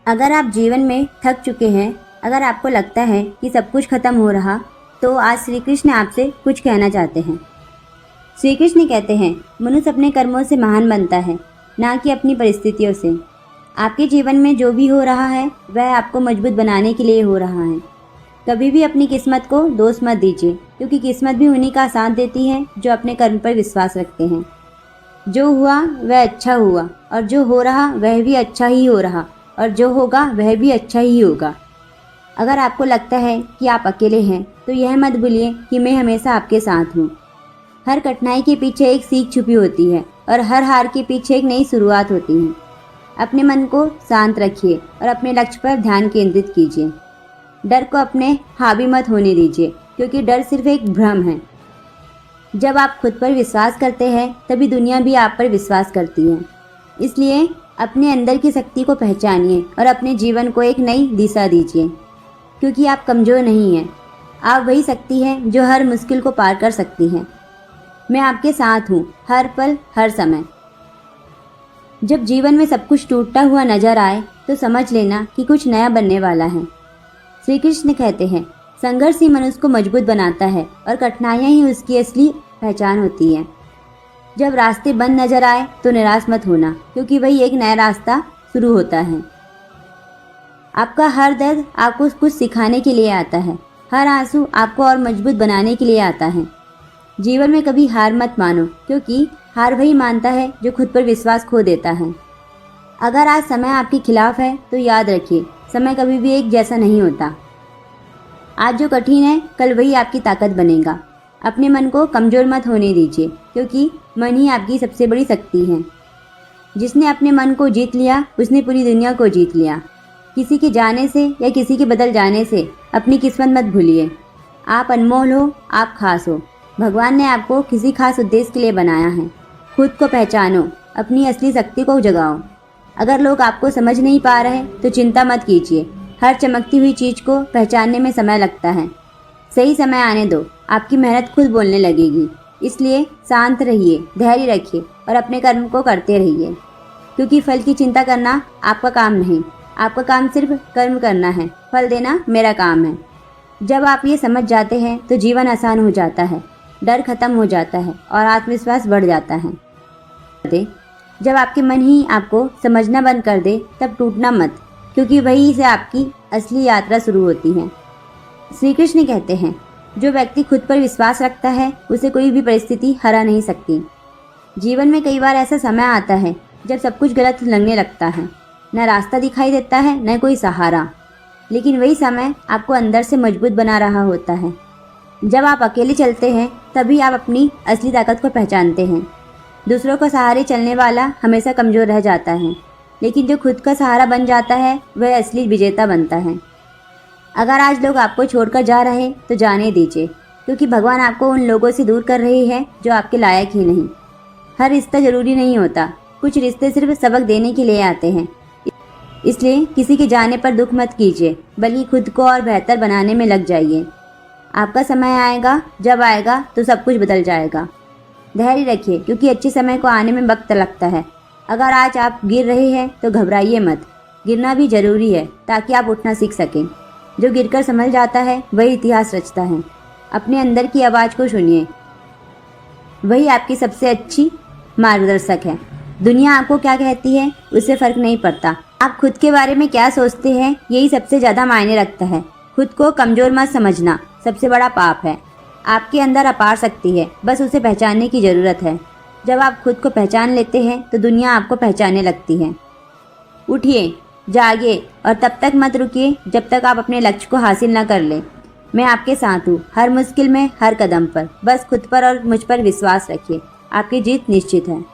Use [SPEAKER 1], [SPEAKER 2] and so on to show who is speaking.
[SPEAKER 1] अगर आप जीवन में थक चुके हैं, अगर आपको लगता है कि सब कुछ खत्म हो रहा, तो आज श्री कृष्ण आपसे कुछ कहना चाहते हैं। श्री कृष्ण कहते हैं, मनुष्य अपने कर्मों से महान बनता है, ना कि अपनी परिस्थितियों से। आपके जीवन में जो भी हो रहा है वह आपको मजबूत बनाने के लिए हो रहा है। कभी भी अपनी किस्मत को दोष मत दीजिए, क्योंकि किस्मत भी उन्हीं का साथ देती है जो अपने कर्म पर विश्वास रखते हैं। जो हुआ वह अच्छा हुआ, और जो हो रहा वह भी अच्छा ही हो रहा, और जो होगा वह भी अच्छा ही होगा। अगर आपको लगता है कि आप अकेले हैं, तो यह मत भूलिए कि मैं हमेशा आपके साथ हूँ। हर कठिनाई के पीछे एक सीख छुपी होती है, और हर हार के पीछे एक नई शुरुआत होती है। अपने मन को शांत रखिए और अपने लक्ष्य पर ध्यान केंद्रित कीजिए। डर को अपने हावी मत होने दीजिए, क्योंकि डर सिर्फ एक भ्रम है। जब आप खुद पर विश्वास करते हैं, तभी दुनिया भी आप पर विश्वास करती है। इसलिए अपने अंदर की शक्ति को पहचानिए और अपने जीवन को एक नई दिशा दीजिए, क्योंकि आप कमज़ोर नहीं हैं। आप वही शक्ति है जो हर मुश्किल को पार कर सकती है। मैं आपके साथ हूँ, हर पल हर समय। जब जीवन में सब कुछ टूटता हुआ नजर आए, तो समझ लेना कि कुछ नया बनने वाला है। श्री कृष्ण कहते हैं, संघर्ष ही मनुष्य को मजबूत बनाता है, और कठिनाइयाँ ही उसकी असली पहचान होती है। जब रास्ते बंद नजर आए तो निराश मत होना, क्योंकि वही एक नया रास्ता शुरू होता है। आपका हर दर्द आपको कुछ सिखाने के लिए आता है। हर आंसू आपको और मजबूत बनाने के लिए आता है। जीवन में कभी हार मत मानो, क्योंकि हार वही मानता है जो खुद पर विश्वास खो देता है। अगर आज समय आपके खिलाफ है, तो याद रखिए, समय कभी भी एक जैसा नहीं होता। आज जो कठिन है, कल वही आपकी ताकत बनेगा। अपने मन को कमज़ोर मत होने दीजिए, क्योंकि मन ही आपकी सबसे बड़ी शक्ति है। जिसने अपने मन को जीत लिया, उसने पूरी दुनिया को जीत लिया। किसी के जाने से या किसी के बदल जाने से अपनी किस्मत मत भूलिए। आप अनमोल हो, आप खास हो। भगवान ने आपको किसी खास उद्देश्य के लिए बनाया है। खुद को पहचानो, अपनी असली शक्ति को जगाओ। अगर लोग आपको समझ नहीं पा रहे, तो चिंता मत कीजिए। हर चमकती हुई चीज़ को पहचानने में समय लगता है। सही समय आने दो, आपकी मेहनत खुद बोलने लगेगी। इसलिए शांत रहिए, धैर्य रखिए और अपने कर्म को करते रहिए, क्योंकि फल की चिंता करना आपका काम नहीं। आपका काम सिर्फ कर्म करना है, फल देना मेरा काम है। जब आप ये समझ जाते हैं, तो जीवन आसान हो जाता है, डर खत्म हो जाता है और आत्मविश्वास बढ़ जाता है। जब आपके मन ही आपको समझना बंद कर दे, तब टूटना मत, क्योंकि वहीं से आपकी असली यात्रा शुरू होती है। श्री कृष्ण कहते हैं, जो व्यक्ति खुद पर विश्वास रखता है, उसे कोई भी परिस्थिति हरा नहीं सकती। जीवन में कई बार ऐसा समय आता है जब सब कुछ गलत लगने लगता है। न रास्ता दिखाई देता है, न कोई सहारा, लेकिन वही समय आपको अंदर से मजबूत बना रहा होता है। जब आप अकेले चलते हैं, तभी आप अपनी असली ताकत को पहचानते हैं। दूसरों को सहारे चलने वाला हमेशा कमज़ोर रह जाता है, लेकिन जो खुद का सहारा बन जाता है, वह असली विजेता बनता है। अगर आज लोग आपको छोड़कर जा रहे हैं, तो जाने दीजिए, क्योंकि भगवान आपको उन लोगों से दूर कर रहे हैं जो आपके लायक ही नहीं। हर रिश्ता जरूरी नहीं होता, कुछ रिश्ते सिर्फ सबक देने के लिए आते हैं। इसलिए किसी के जाने पर दुख मत कीजिए, बल्कि खुद को और बेहतर बनाने में लग जाइए। आपका समय आएगा, जब आएगा तो सब कुछ बदल जाएगा। धैर्य रखिए, क्योंकि अच्छे समय को आने में वक्त लगता है। अगर आज आप गिर रहे हैं, तो घबराइए मत। गिरना भी जरूरी है, ताकि आप उठना सीख सकें। जो गिरकर संभल जाता है, वही इतिहास रचता है। अपने अंदर की आवाज़ को सुनिए, वही आपकी सबसे अच्छी मार्गदर्शक है। दुनिया आपको क्या कहती है, उससे फ़र्क नहीं पड़ता। आप खुद के बारे में क्या सोचते हैं, यही सबसे ज़्यादा मायने रखता है। खुद को कमज़ोर मत समझना सबसे बड़ा पाप है। आपके अंदर अपार शक्ति है, बस उसे पहचानने की ज़रूरत है। जब आप खुद को पहचान लेते हैं, तो दुनिया आपको पहचानने लगती है। उठिए, जागिए और तब तक मत रुकिए जब तक आप अपने लक्ष्य को हासिल न कर लें। मैं आपके साथ हूँ, हर मुश्किल में, हर कदम पर। बस खुद पर और मुझ पर विश्वास रखिए, आपकी जीत निश्चित है।